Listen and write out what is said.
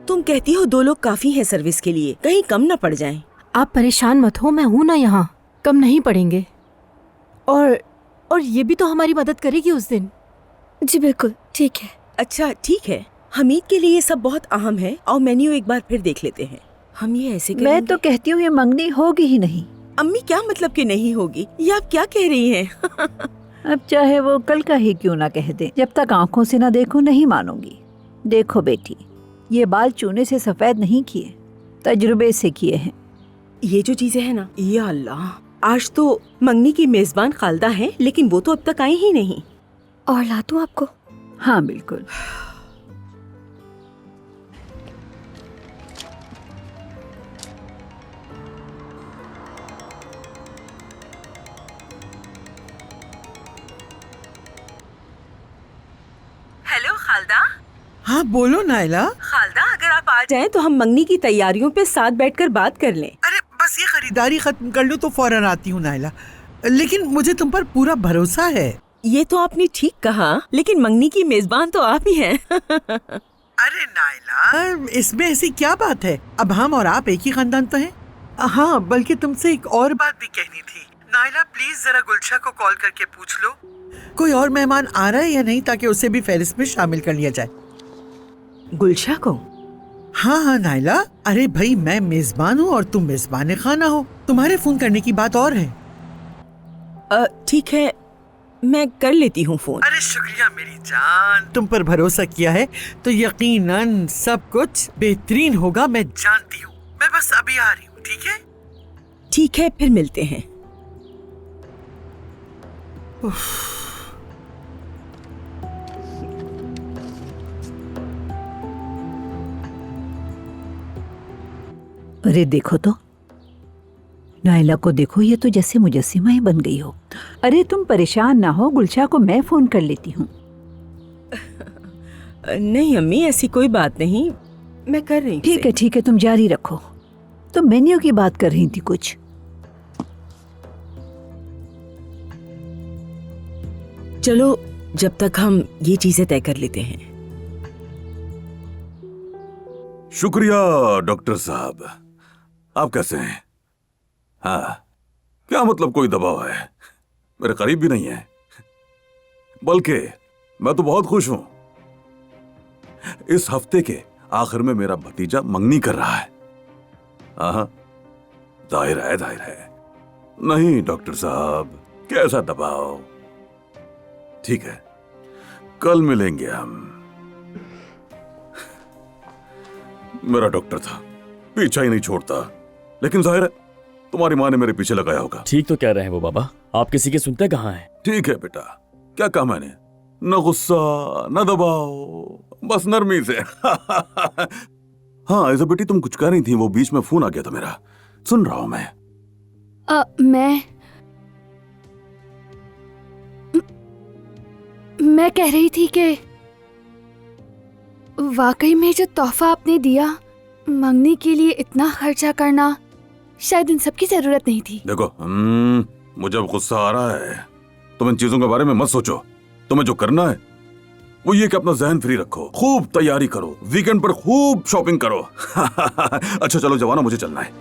तुम कहती हो 2 लोग काफी हैं सर्विस के लिए, कहीं कम न पड़ जाएं। आप परेशान मत हो, मैं हूं ना यहाँ, कम नहीं पड़ेंगे। और ये भी तो हमारी मदद करेगी उस दिन। जी बिल्कुल, ठीक है। अच्छा ठीक है, हमीद के लिए ये सब बहुत अहम है और मेन्यू एक बार फिर देख लेते हैं। हम ये ऐसे करेंगे। मैं तो कहती हूँ ये मंगनी होगी ही नहीं। अम्मी क्या मतलब कि नहीं होगी, ये आप क्या कह रही हैं? अब चाहे वो कल का ही क्यों ना कह दे, जब तक आंखों से ना देखूं नहीं मानूंगी। देखो बेटी, ये बाल चूने से सफेद नहीं किए, तजुर्बे से किए हैं। ये जो चीजें हैं ना, या अल्लाह, आज तो मंगनी की मेजबान खालदा है, लेकिन वो तो अब तक आई ही नहीं। और ला दूं आपको? हाँ बिल्कुल। हेलो खालदा। हाँ बोलो नायला। खालदा, अगर आप आ जाएं तो हम मंगनी की तैयारियों पे साथ बैठकर बात कर लें। अरे बस ये खरीदारी खत्म कर लो तो फौरन आती हूँ नायला, लेकिन मुझे तुम पर पूरा भरोसा है। ये तो आपने ठीक कहा, लेकिन मंगनी की मेजबान तो आप ही हैं। अरे नायला, इसमें ऐसी क्या बात है, अब हम और आप एक ही खानदान तो हैं। हाँ, बल्कि तुमसे एक और बात भी कहनी थी। नायला प्लीज जरा गुलशा को कॉल करके पूछ लो कोई और मेहमान आ रहा है या नहीं, ताकि उसे भी फहरिस्त में शामिल कर लिया जाए। गुलशा को? हाँ हाँ नायला, अरे भाई मैं मेजबान हूँ और तुम मेजबान खाना हो, तुम्हारे फोन करने की बात और है। ठीक है, मैं कर लेती हूँ फोन। अरे शुक्रिया मेरी जान, तुम पर भरोसा किया है तो यकीनन सब कुछ बेहतरीन होगा, मैं जानती हूँ। मैं बस अभी आ रही हूँ, ठीक है? ठीक है, फिर मिलते हैं। अरे देखो तो, नायला को देखो, ये तो जैसे मुजस्सिमा ही बन गई हो। अरे तुम परेशान ना हो, गुलशा को मैं फोन कर लेती हूँ। नहीं अम्मी, ऐसी कोई बात नहीं, मैं कर रही हूँ। ठीक है, तुम जारी रखो। तो मेन्यू की बात कर रही थी कुछ। चलो, जब तक हम ये चीजें तय कर लेते हैं। शुक्रिया डॉक्टर साहब, आप कैसे हैं? हाँ, क्या मतलब कोई दबाव है? मेरे करीब भी नहीं है, बल्कि मैं तो बहुत खुश हूं। इस हफ्ते के आखिर में मेरा भतीजा मंगनी कर रहा है। हाँ, जाहिर है। नहीं डॉक्टर साहब, कैसा दबाव? ठीक है, कल मिलेंगे हम। मेरा डॉक्टर था, पीछा ही नहीं छोड़ता, लेकिन जाहिर है तुम्हारी माँ ने मेरे पीछे लगाया होगा। ठीक तो कह रहे हैं वो बाबा, आप किसी के सुनते कहाँ हैं? ठीक है बेटा, क्या कहा मैंने? न गुस्सा न दबाओ, बस नरमी से। हाँ ऐसा बेटी, तुम कुछ कह रही थी, वो बीच में फोन आ गया था मेरा, सुन रहा हूं मैं। मैं कह रही थी कि वाकई में जो तोहफा आपने दिया, मंगनी के लिए इतना खर्चा करना शायद इन सब की जरूरत नहीं थी। देखो मुझे अब गुस्सा आ रहा है, तुम इन चीजों के बारे में मत सोचो। तुम्हें जो करना है वो ये कि अपना जहन फ्री रखो, खूब तैयारी करो, वीकेंड पर खूब शॉपिंग करो। अच्छा चलो जवाना, मुझे चलना है।